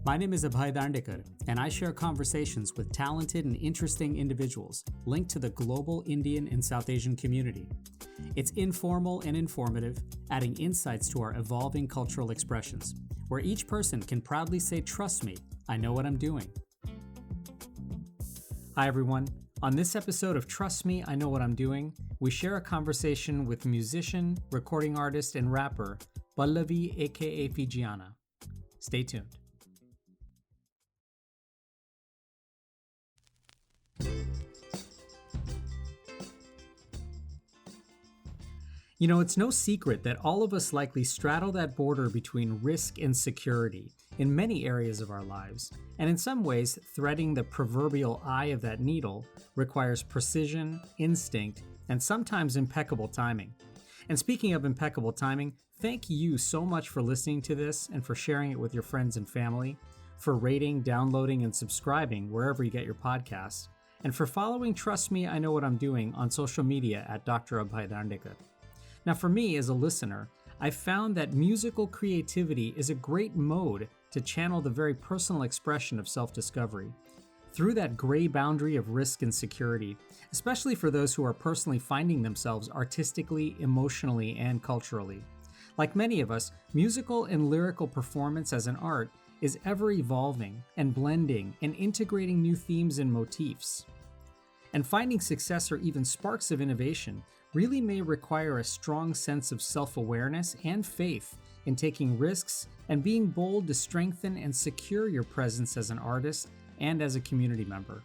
My name is Abhay, and I share conversations with talented and interesting individuals linked to the global Indian and South Asian community. It's informal and informative, adding insights to our evolving cultural expressions, where each person can proudly say, "Trust me, I know what I'm doing." Hi everyone. On this episode of Trust Me, I Know What I'm Doing, we share a conversation with musician, recording artist, and rapper Pallaví AKA Fijiana. Stay tuned. You know, it's no secret that all of us likely straddle that border between risk and security in many areas of our lives, and in some ways, threading the proverbial eye of that needle requires precision, instinct, and sometimes impeccable timing. And speaking of impeccable timing, thank you so much for listening to this and for sharing it with your friends and family, for rating, downloading, and subscribing wherever you get your podcasts, and for following Trust Me, I Know What I'm Doing on social media at Dr. Abhay. Now, for me as a listener, I've found that musical creativity is a great mode to channel the very personal expression of self-discovery through that gray boundary of risk and security, especially for those who are personally finding themselves artistically, emotionally, and culturally. Like many of us, musical and lyrical performance as an art is ever evolving and blending and integrating new themes and motifs. And finding success or even sparks of innovation really may require a strong sense of self-awareness and faith in taking risks and being bold to strengthen and secure your presence as an artist and as a community member.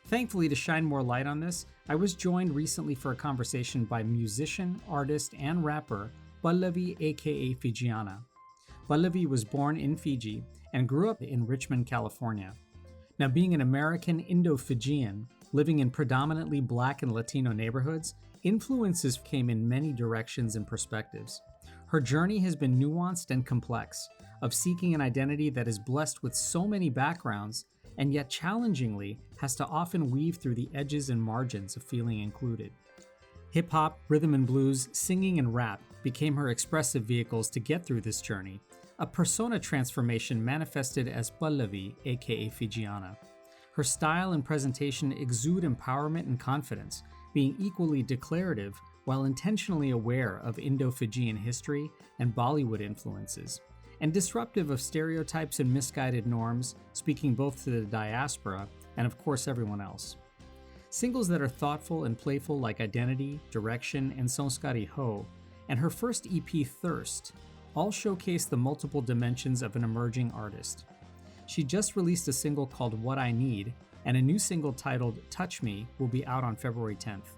Thankfully, to shine more light on this, I was joined recently for a conversation by musician, artist, and rapper Pallaví AKA Fijiana. Pallaví was born in Fiji and grew up in Richmond, California. Now, being an American Indo-Fijian, living in predominantly Black and Latino neighborhoods, influences came in many directions and perspectives. Her journey has been nuanced and complex, of seeking an identity that is blessed with so many backgrounds, and yet challengingly has to often weave through the edges and margins of feeling included. Hip-hop, rhythm and blues, singing, and rap became her expressive vehicles to get through this journey, a persona transformation manifested as Pallaví, aka Fijiana. Her style and presentation exude empowerment and confidence, being equally declarative while intentionally aware of Indo-Fijian history and Bollywood influences, and disruptive of stereotypes and misguided norms, speaking both to the diaspora and of course everyone else. Singles that are thoughtful and playful like Identity, Direction, and Sanskari Ho, and her first EP Thirst, all showcase the multiple dimensions of an emerging artist. She just released a single called What I Need, and a new single titled Touch Me will be out on February 10th.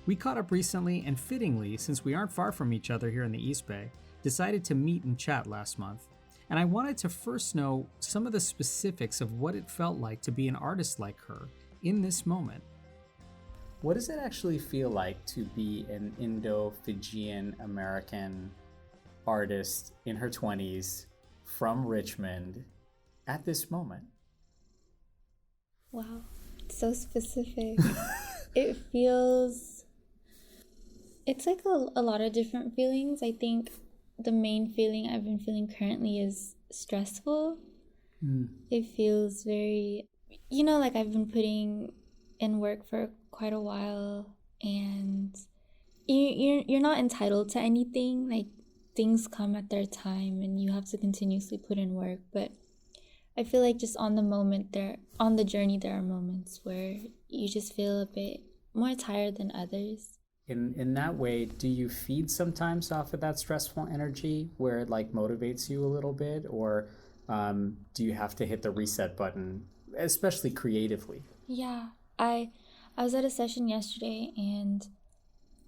We caught up recently, and fittingly, since we aren't far from each other here in the East Bay, decided to meet and chat last month. And I wanted to first know some of the specifics of what it felt like to be an artist like her in this moment. What does it actually feel like to be an Indo-Fijian American artist in her 20s from Richmond at this moment? Wow, so specific. It's like a lot of different feelings. I think the main feeling I've been feeling currently is stressful. It feels very, like I've been putting in work for quite a while, and you're not entitled to anything. Like, things come at their time and you have to continuously put in work, but I feel like just on the journey, there are moments where you just feel a bit more tired than others. In that way, do you feed sometimes off of that stressful energy where it like motivates you a little bit, or do you have to hit the reset button, especially creatively? Yeah, I was at a session yesterday, and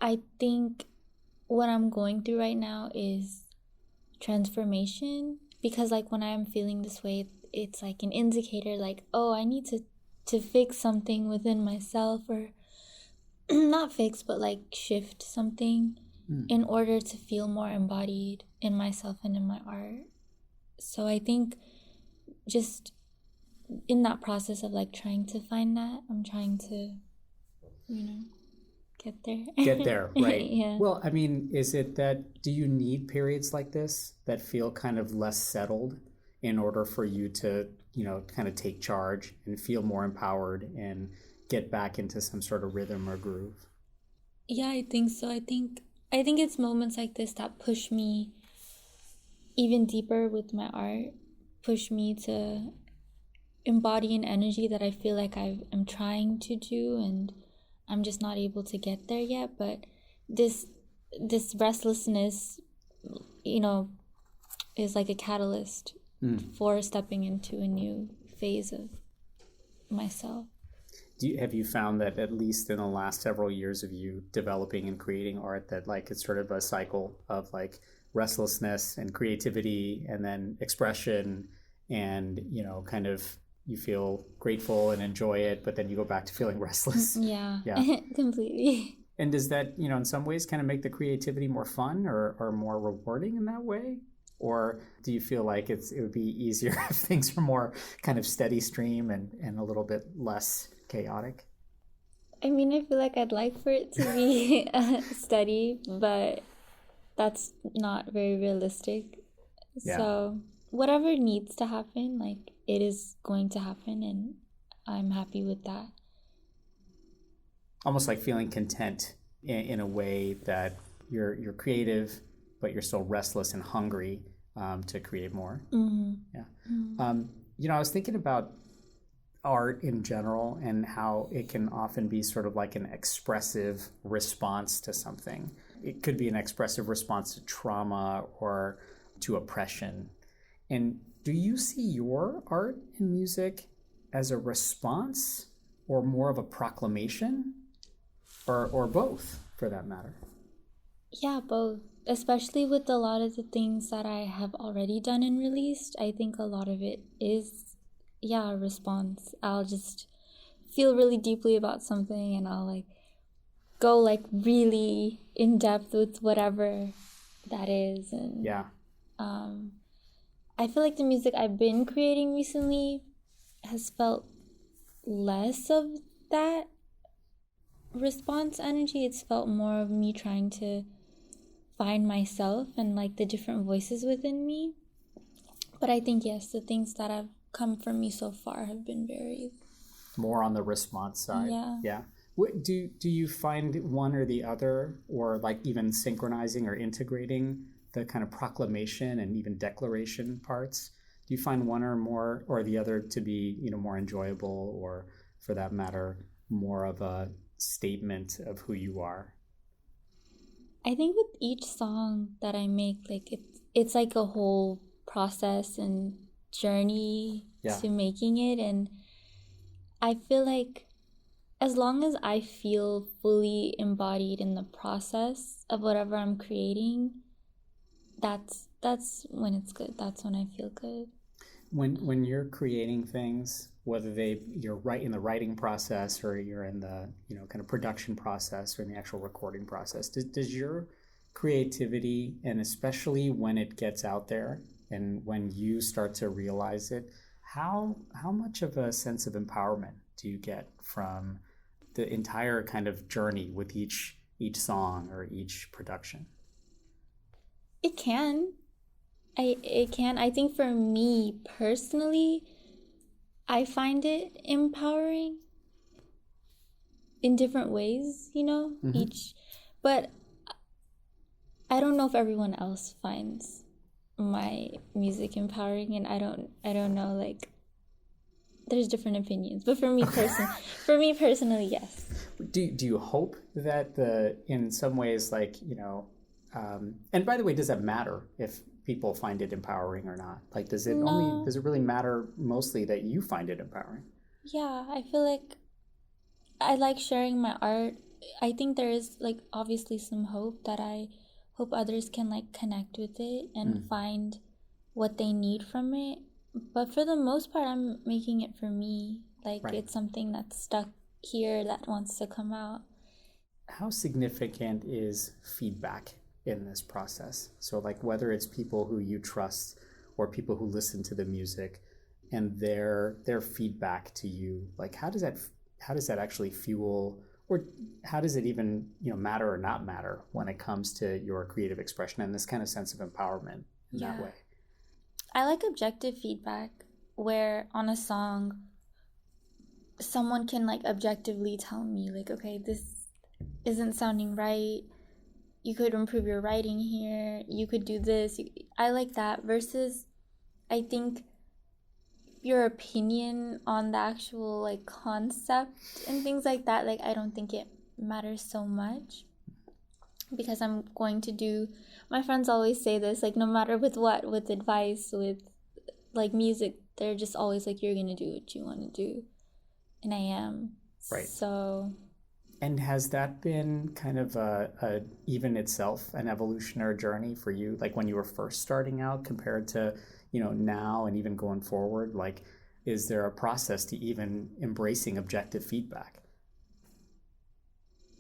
I think what I'm going through right now is transformation, because like when I'm feeling this way, it's like an indicator, like, oh, I need to fix something within myself, or not fix, but like shift something in order to feel more embodied in myself and in my art. So I think just in that process of like trying to find that, I'm trying to, get there. Get there, right. Yeah. Well, I mean, is it that, do you need periods like this that feel kind of less settled in order for you to, kind of take charge and feel more empowered and get back into some sort of rhythm or groove? Yeah, I think so. I think it's moments like this that push me even deeper with my art, push me to embody an energy that I feel like I'm trying to do, and I'm just not able to get there yet. But this restlessness, is like a catalyst for stepping into a new phase of myself. Have you found that at least in the last several years of you developing and creating art that like it's sort of a cycle of like restlessness and creativity and then expression and, kind of you feel grateful and enjoy it, but then you go back to feeling restless? Yeah. Yeah. Completely. And does that, in some ways kind of make the creativity more fun or more rewarding in that way? Or do you feel like it would be easier if things were more kind of steady stream and a little bit less chaotic? I mean, I feel like I'd like for it to be steady, but that's not very realistic. Yeah. So whatever needs to happen, like it is going to happen, and I'm happy with that. Almost like feeling content in a way that you're creative, but you're still restless and hungry to create more. Mm-hmm. Yeah. Mm-hmm. I was thinking about art in general and how it can often be sort of like an expressive response to something. It could be an expressive response to trauma or to oppression. And do you see your art and music as a response or more of a proclamation or both for that matter? Yeah, both. Especially with a lot of the things that I have already done and released, I think a lot of it is, a response. I'll just feel really deeply about something and I'll go really in depth with whatever that is. And Yeah. I feel like the music I've been creating recently has felt less of that response energy. It's felt more of me trying to find myself and the different voices within me. But I think, yes, the things that have come from me so far have been very more on the response side. Yeah. Do you find one or the other, or even synchronizing or integrating the kind of proclamation and even declaration parts? Do you find one or more or the other to be more enjoyable, or for that matter more of a statement of who you are? I think with each song that I make, it's like a whole process and journey to making it, and I feel like as long as I feel fully embodied in the process of whatever I'm creating, that's when it's good. That's when I feel good. When you're creating things, whether you're right in the writing process or you're in the kind of production process or in the actual recording process, does your creativity, and especially when it gets out there and when you start to realize it, how much of a sense of empowerment do you get from the entire kind of journey with each song or each production? It can. I think for me personally, I find it empowering in different ways, Mm-hmm. But I don't know if everyone else finds my music empowering, and I don't know, there's different opinions, but for me personally, yes. Do you hope that in some ways, and by the way, does that matter if people find it empowering or not? Does it really matter mostly that you find it empowering? Yeah, I feel like I like sharing my art. I think there is obviously some hope that I hope others can connect with it and find what they need from it. But for the most part, I'm making it for me. Right. It's something that's stuck here that wants to come out. How significant is feedback in this process? So whether it's people who you trust or people who listen to the music and their feedback to you, how does that actually fuel, or how does it even matter or not matter when it comes to your creative expression and this kind of sense of empowerment in that way? I like objective feedback where on a song someone can like objectively tell me like, okay, this isn't sounding right. You could improve your writing here. You could do this. I like that versus I think your opinion on the actual like concept and things like that, like I don't think it matters so much because I'm going to do, my friends always say this, like no matter with what, with advice, with like music, they're just always like, you're gonna do what you want to do, and I am. Right. So. And has that been kind of a even itself an evolutionary journey for you, like when you were first starting out compared to, you know, now and even going forward? Like, is there a process to even embracing objective feedback?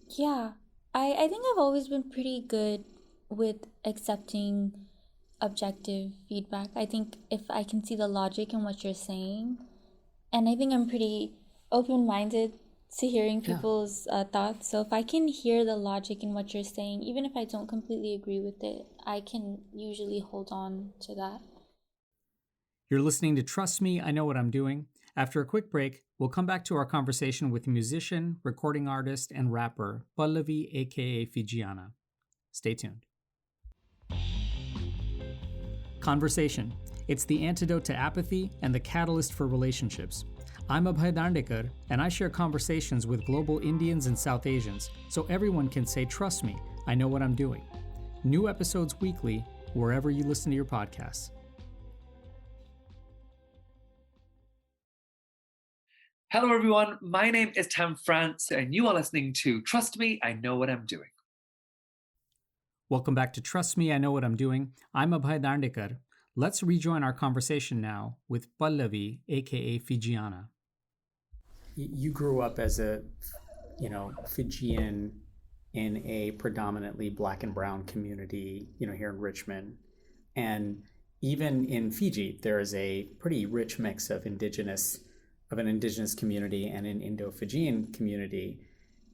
Yeah, I think I've always been pretty good with accepting objective feedback. I think if I can see the logic in what you're saying, and I think I'm pretty open-minded to hearing people's thoughts. So if I can hear the logic in what you're saying, even if I don't completely agree with it, I can usually hold on to that. You're listening to Trust Me, I Know What I'm Doing. After a quick break, we'll come back to our conversation with musician, recording artist, and rapper Pallaví AKA Fijiana. Stay tuned. Conversation. It's the antidote to apathy and the catalyst for relationships. I'm Abhay, and I share conversations with global Indians and South Asians so everyone can say, trust me, I know what I'm doing. New episodes weekly, wherever you listen to your podcasts. Hello everyone, my name is Tam France and you are listening to Trust Me, I Know What I'm Doing. Welcome back to Trust Me, I Know What I'm Doing. I'm Abhay. Let's rejoin our conversation now with Pallaví, aka Fijiana. You grew up as a, Fijian in a predominantly Black and brown community, here in Richmond. And even in Fiji, there is a pretty rich mix of an indigenous community and an Indo-Fijian community.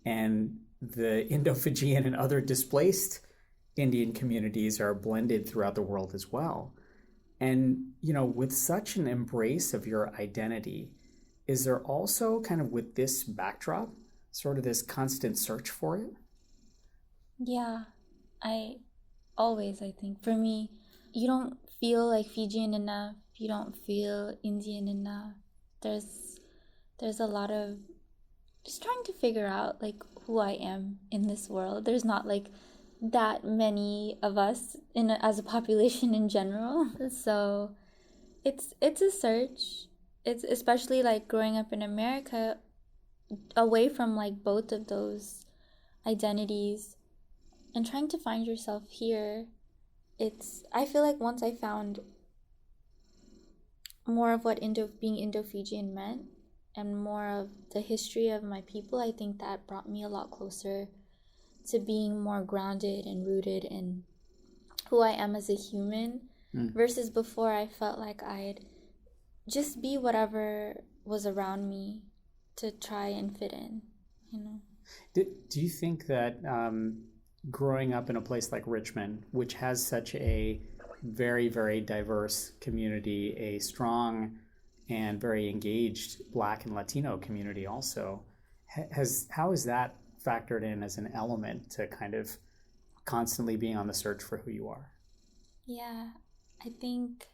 And the Indo-Fijian and other displaced Indian communities are blended throughout the world as well. And, with such an embrace of your identity, is there also kind of with this backdrop, sort of this constant search for it? Yeah, I think for me, you don't feel like Fijian enough. You don't feel Indian enough. There's a lot of just trying to figure out like who I am in this world. There's not like that many of us as a population in general. So it's a search. It's especially like growing up in America, away from like both of those identities and trying to find yourself here. I feel like once I found more of what being Indo-Fijian meant and more of the history of my people, I think that brought me a lot closer to being more grounded and rooted in who I am as a human, versus before I felt like I'd just be whatever was around me to try and fit in, Do you think that growing up in a place like Richmond, which has such a very, very diverse community, a strong and very engaged Black and Latino community also, how has that factored in as an element to kind of constantly being on the search for who you are? Yeah, I think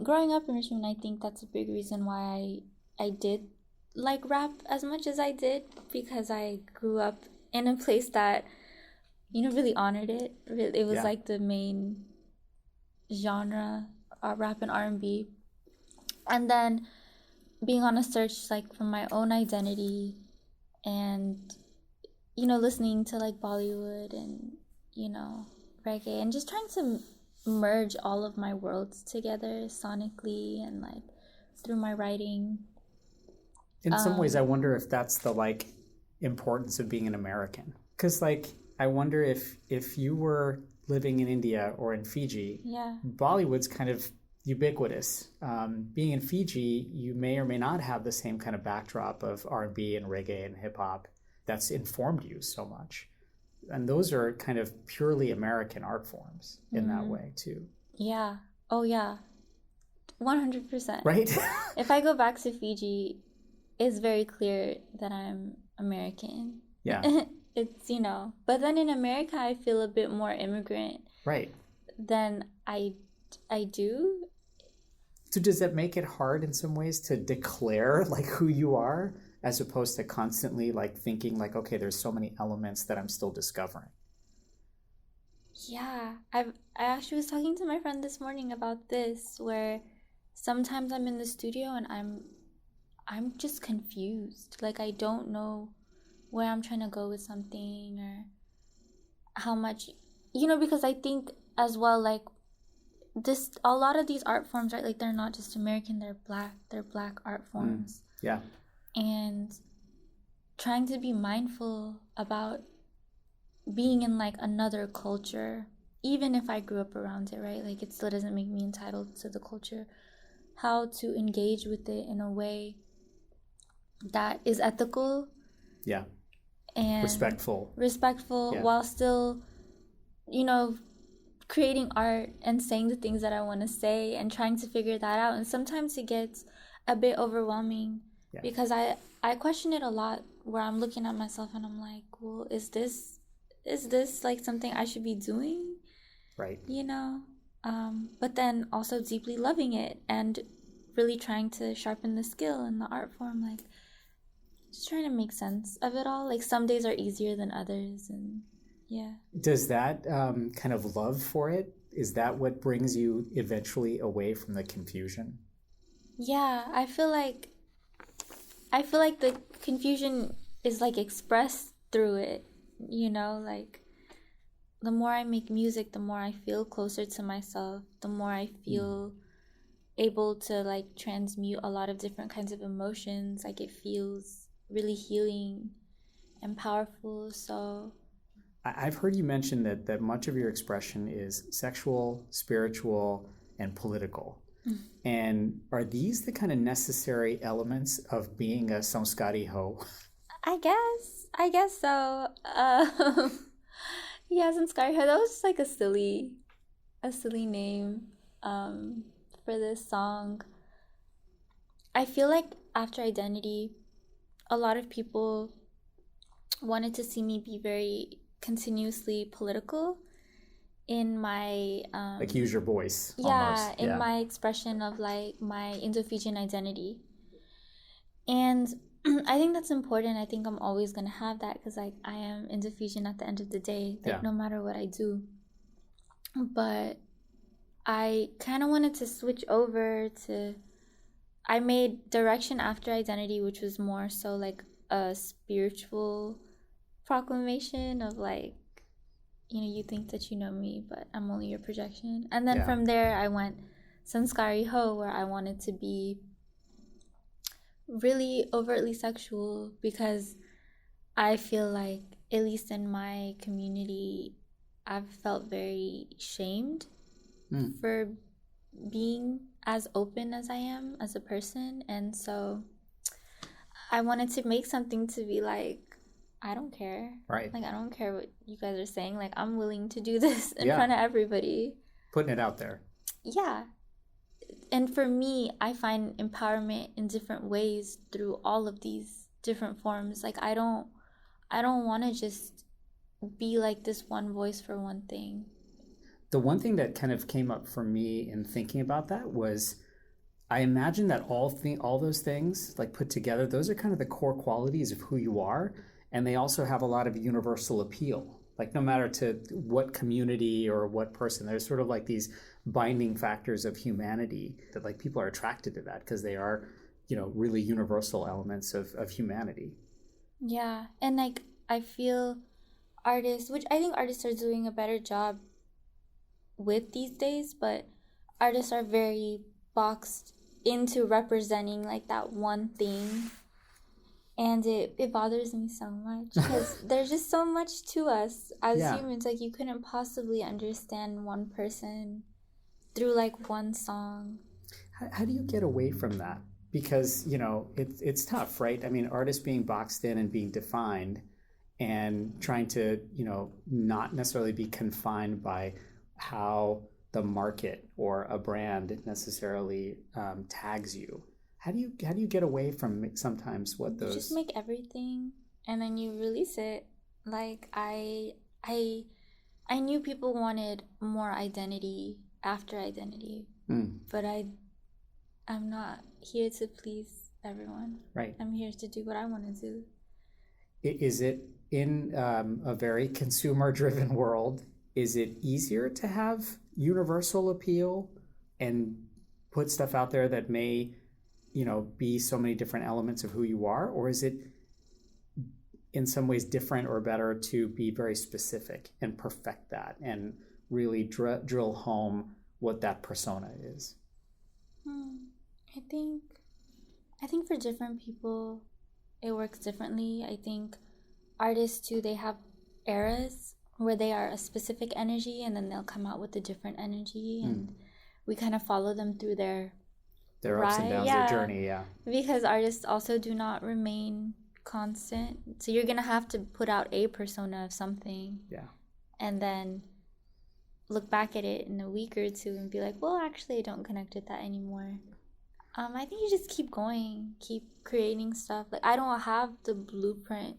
growing up in Richmond, I think that's a big reason why I did like rap as much as I did, because I grew up in a place that really honored it. It was like the main genre, rap and R&B. And then being on a search like for my own identity and, listening to like Bollywood and, reggae and just trying to merge all of my worlds together sonically and like through my writing. In some ways, I wonder if that's the like importance of being an American. Because like, I wonder if you were living in India or in Fiji, Bollywood's kind of ubiquitous. Being in Fiji, you may or may not have the same kind of backdrop of R&B and reggae and hip hop that's informed you so much. And those are kind of purely American art forms in that way too. Yeah. Oh yeah. 100%. Right? If I go back to Fiji, it's very clear that I'm American. Yeah. It's, but then in America, I feel a bit more immigrant. Right. Than I do. So does that make it hard in some ways to declare like who you are, as opposed to constantly like thinking like, okay, there's so many elements that I'm still discovering? Yeah, I actually was talking to my friend this morning about this, where sometimes I'm in the studio and I'm just confused. Like I don't know where I'm trying to go with something, or how much, because I think as well, like a lot of these art forms, right, like they're not just American, they're black art forms. Yeah. And trying to be mindful about being in like another culture, even if I grew up around it, right, like it still doesn't make me entitled to the culture. How to engage with it in a way that is ethical, yeah, and respectful, yeah. While still creating art and saying the things that I want to say, and trying to figure that out. And sometimes it gets a bit overwhelming, because I question it a lot, where I'm looking at myself and I'm like, well, is this like something I should be doing? Right. But then also deeply loving it and really trying to sharpen the skill in the art form, like just trying to make sense of it all. Like some days are easier than others, and yeah. Does that kind of love for it, is that what brings you eventually away from the confusion? Yeah, I feel like the confusion is like expressed through it, like the more I make music, the more I feel closer to myself, the more I feel able to like transmute a lot of different kinds of emotions. Like it feels really healing and powerful. So I've heard you mention that much of your expression is sexual, spiritual, and political. And are these the kind of necessary elements of being a Samskari ho? I guess so. Yeah, Samskari ho. That was just like a silly name for this song. I feel like after Identity, a lot of people wanted to see me be very continuously political in my like use your voice. Yeah, in my expression of like my Indo-Fijian identity. And I think that's important. I think I'm always gonna have that, because like I am Indo-Fijian at the end of the day, like no matter what I do. But I kind of wanted to switch over to, I made Direction after Identity, which was more so like a spiritual proclamation of like, you think that you know me, but I'm only your projection. And then from there I went Sanskari Ho, where I wanted to be really overtly sexual, because I feel like, at least in my community, I've felt very shamed for being as open as I am as a person. And so I wanted to make something to be like, I don't care. Right. Like, I don't care what you guys are saying. Like, I'm willing to do this in front of everybody. Putting it out there. Yeah. And for me, I find empowerment in different ways through all of these different forms. Like, I don't want to just be like this one voice for one thing. The one thing that kind of came up for me in thinking about that was, I imagine that all those things, like put together, those are kind of the core qualities of who you are. And they also have a lot of universal appeal. Like no matter to what community or what person, there's sort of like these binding factors of humanity that like people are attracted to that, because they are, really universal elements of humanity. Yeah. And like, I feel artists, which I think artists are doing a better job with these days, but artists are very boxed into representing like that one thing. And it bothers me so much, because there's just so much to us as humans. Like, you couldn't possibly understand one person through like one song. How do you get away from that? Because, it's tough, right? I mean, artists being boxed in and being defined, and trying to, not necessarily be confined by how the market or a brand necessarily tags you. How do you get away from sometimes what those? You just make everything and then you release it. Like I knew people wanted more identity after identity, but I'm not here to please everyone. Right. I'm here to do what I want to do. Is it in a very consumer-driven world? Is it easier to have universal appeal and put stuff out there that may, be so many different elements of who you are, or is it in some ways different or better to be very specific and perfect that and really drill home what that persona is? I think for different people it works differently. I think artists too, they have eras where they are a specific energy and then they'll come out with a different energy, and we kind of follow them through their ups and downs, their journey. Because artists also do not remain constant, so you're gonna have to put out a persona of something, and then look back at it in a week or two and be like, well, actually I don't connect with that anymore. I think you just keep going, keep creating stuff. Like, I don't have the blueprint,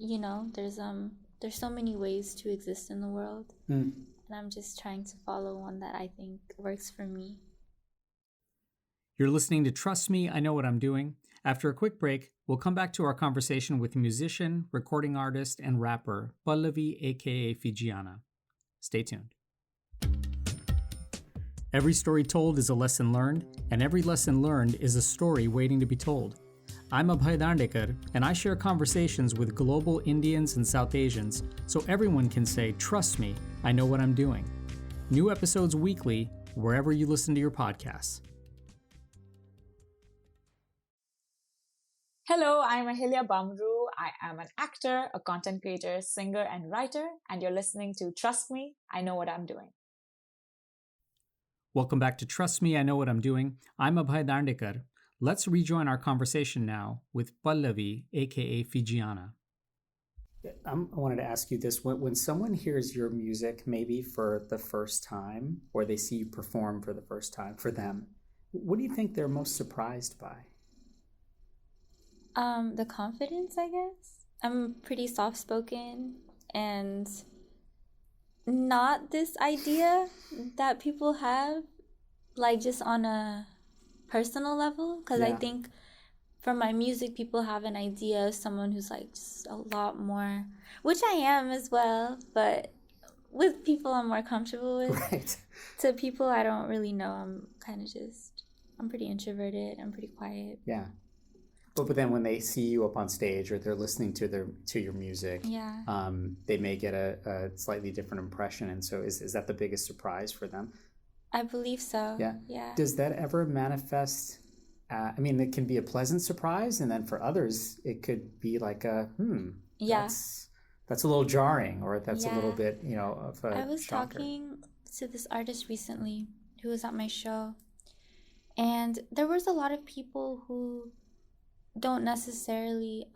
there's so many ways to exist in the world, and I'm just trying to follow one that I think works for me. You're listening to Trust Me, I Know What I'm Doing. After a quick break, we'll come back to our conversation with musician, recording artist, and rapper Pallaví AKA Fijiana. Stay tuned. Every story told is a lesson learned, and every lesson learned is a story waiting to be told. I'm Abhay, and I share conversations with global Indians and South Asians so everyone can say, trust me, I know what I'm doing. New episodes weekly, wherever you listen to your podcasts. Hello, I'm Ahilia Bamru. I am an actor, a content creator, singer, and writer, and you're listening to Trust Me, I Know What I'm Doing. Welcome back to Trust Me, I Know What I'm Doing. I'm Abhay. Let's rejoin our conversation now with Pallaví, aka Fijiana. I wanted to ask you this. When someone hears your music, maybe for the first time, or they see you perform for the first time, for them, what do you think they're most surprised by? The confidence, I guess. I'm pretty soft-spoken, and not this idea that people have, like, just on a personal level, because I think from my music people have an idea of someone who's like just a lot more, which I am as well, but with people I'm more comfortable with. Right. To people I don't really know, I'm pretty introverted, I'm pretty quiet. Yeah. But then when they see you up on stage or they're listening to your music, they may get a slightly different impression. And so is that the biggest surprise for them? I believe so. Yeah. Does that ever manifest? It can be a pleasant surprise, and then for others, it could be like that's a little jarring, or that's a little bit, of a I was shocker. talking to this artist recently who was at my show, and there was a lot of people who don't necessarily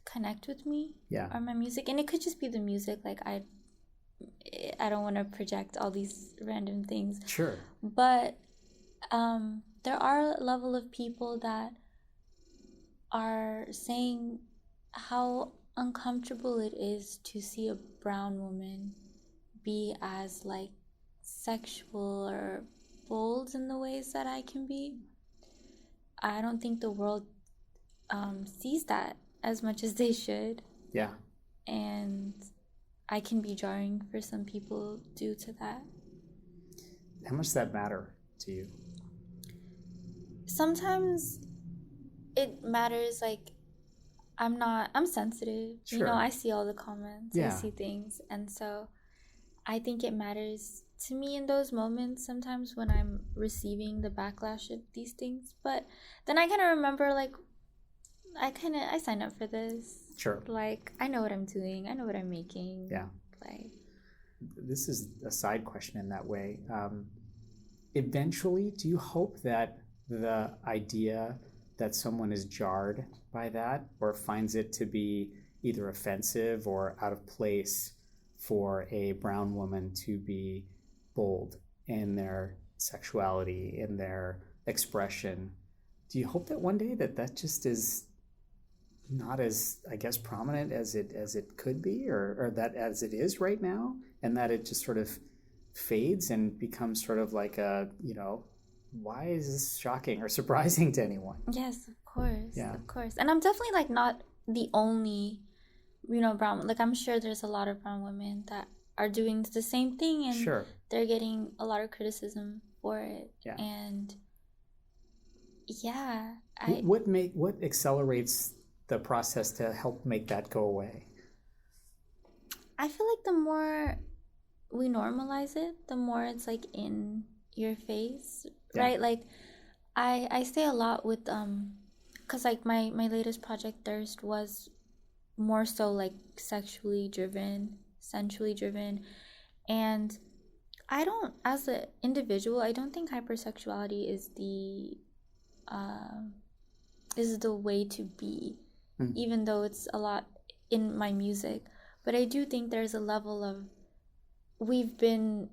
connect with me or my music, and it could just be the music. Like, I don't want to project all these random things. Sure. But there are a level of people that are saying how uncomfortable it is to see a brown woman be as, like, sexual or bold in the ways that I can be. I don't think the world sees that as much as they should. Yeah. And I can be jarring for some people due to that. How much does that matter to you? Sometimes it matters. Like, I'm sensitive. Sure. I see all the comments. Yeah. I see things. And so I think it matters to me in those moments sometimes when I'm receiving the backlash of these things. But then I kind of remember, like, I signed up for this. Sure. Like, I know what I'm doing. I know what I'm making. Yeah. Like, this is a side question in that way. Eventually, do you hope that the idea that someone is jarred by that or finds it to be, either offensive or out of place for a brown woman to be bold in their sexuality, in their expression. Do you hope that one day that just is not as, I guess, prominent as it could be, or that as it is right now, and that it just sort of fades and becomes sort of like a, why is this shocking or surprising to anyone? Yes, of course. Yeah. Of course. And I'm definitely like not the only, brown, like I'm sure there's a lot of brown women that are doing the same thing, and Sure. they're getting a lot of criticism for it. Yeah. And yeah, what accelerates the process to help make that go away? I feel like the more we normalize it, the more it's like in your face, Yeah. right? Like I say a lot with because like my latest project Thirst was more so like sensually driven, and I don't, as an individual, I don't think hypersexuality is the way to be, even though it's a lot in my music. But I do think there's a level of, we've been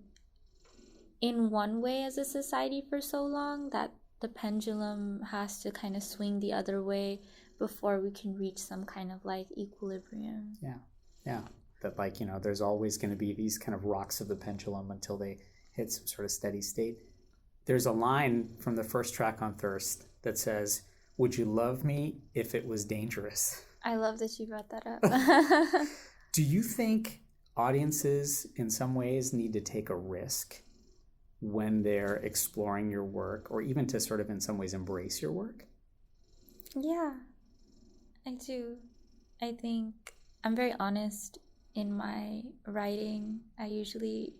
in one way as a society for so long that the pendulum has to kind of swing the other way before we can reach some kind of like equilibrium. Yeah. That like, there's always going to be these kind of rocks of the pendulum until they hit some sort of steady state. There's a line from the first track on Thirst that says, "Would you love me if it was dangerous?" I love that you brought that up. Do you think audiences in some ways need to take a risk when they're exploring your work, or even to sort of in some ways embrace your work? Yeah, I do. I think I'm very honest in my writing. I usually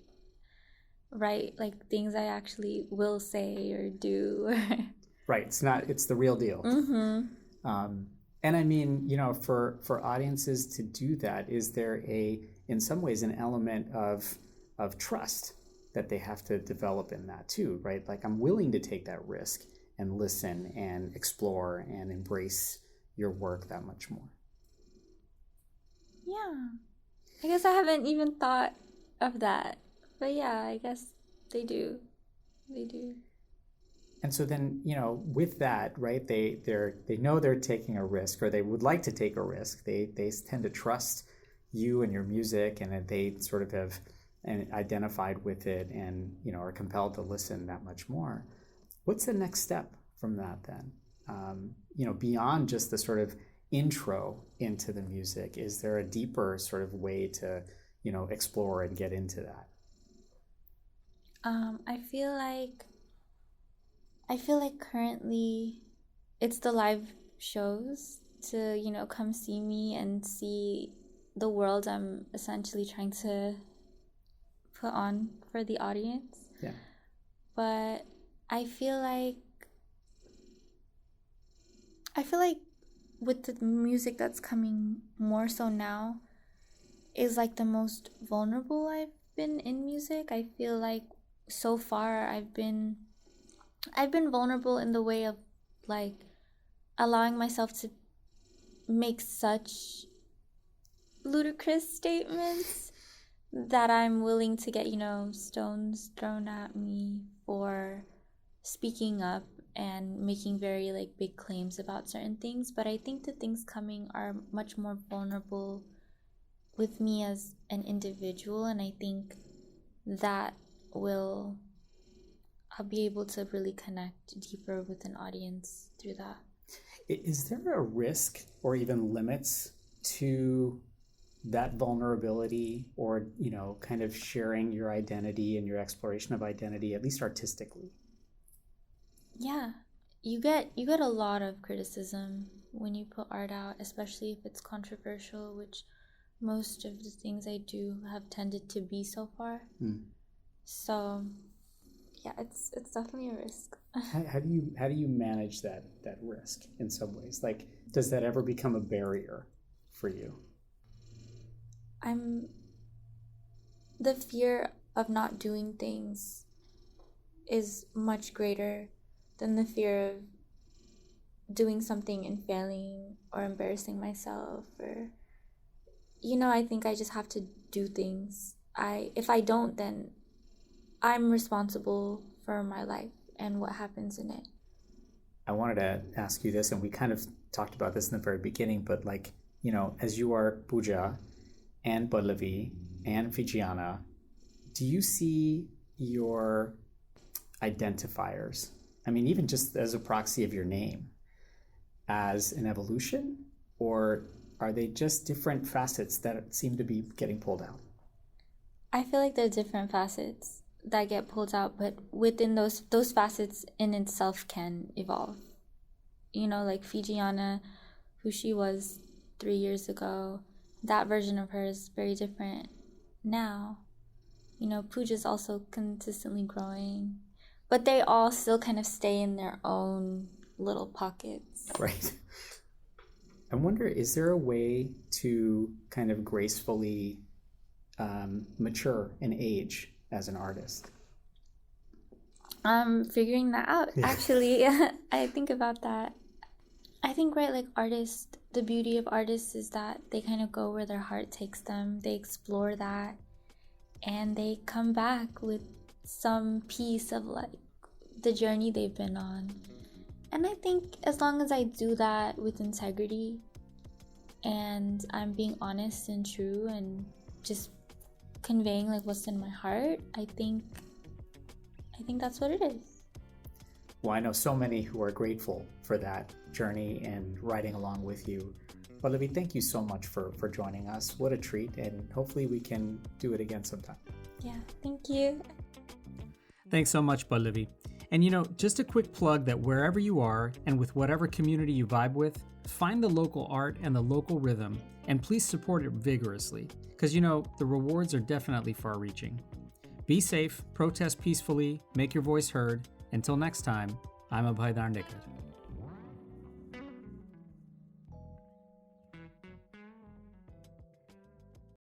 write like things I actually will say or do. Right. It's the real deal. And I mean, for audiences to do that, is there in some ways an element of trust that they have to develop in that too, right? Like, I'm willing to take that risk and listen and explore and embrace your work that much more. Yeah. I guess I haven't even thought of that. But yeah, I guess they do. They do. And so then, with that, right, they know they're taking a risk, or they would like to take a risk. They tend to trust you and your music, and that they sort of have identified with it, and are compelled to listen that much more. What's the next step from that then? Beyond just the sort of intro into the music, is there a deeper sort of way to explore and get into that? I feel like currently it's the live shows to come see me and see the world I'm essentially trying to put on for the audience. Yeah. But I feel like with the music that's coming more so now is like the most vulnerable I've been in music. I feel like so far I've been vulnerable in the way of like allowing myself to make such ludicrous statements that I'm willing to get, stones thrown at me for speaking up and making very like big claims about certain things. But I think the things coming are much more vulnerable with me as an individual, and I think that I'll be able to really connect deeper with an audience through that. Is there a risk or even limits to that vulnerability, or kind of sharing your identity and your exploration of identity, at least artistically? Yeah, you get a lot of criticism when you put art out, especially if it's controversial, which most of the things I do have tended to be so far. So yeah, it's definitely a risk. How do you manage that risk in some ways? Like, does that ever become a barrier for you? The fear of not doing things is much greater than the fear of doing something and failing or embarrassing myself or I think I just have to do things. If I don't, then I'm responsible for my life and what happens in it. I wanted to ask you this, and we kind of talked about this in the very beginning, but as you are Puja and Pallaví and Fijiana, do you see your identifiers, even just as a proxy of your name, as an evolution, or are they just different facets that seem to be getting pulled out? I feel like there are different facets that get pulled out, but within those facets in itself can evolve. Like Fijiana, who she was 3 years ago, that version of her is very different now. Puja's also consistently growing, but they all still kind of stay in their own little pockets. Right. I wonder, is there a way to kind of gracefully mature and age as an artist? I'm figuring that out, actually. I think about that. I think, right, like artists, the beauty of artists is that they kind of go where their heart takes them. They explore that, and they come back with some piece of like the journey they've been on. And I think as long as I do that with integrity and I'm being honest and true and just conveying like what's in my heart, I think that's what it is. Well, I know so many who are grateful for that journey and riding along with you. Pallaví, thank you so much for joining us. What a treat, and hopefully we can do it again sometime. Yeah, thank you. Thanks so much, Pallaví. And just a quick plug that wherever you are and with whatever community you vibe with, find the local art and the local rhythm, and please support it vigorously, because the rewards are definitely far-reaching. Be safe, protest peacefully, make your voice heard. Until next time, I'm Abhay.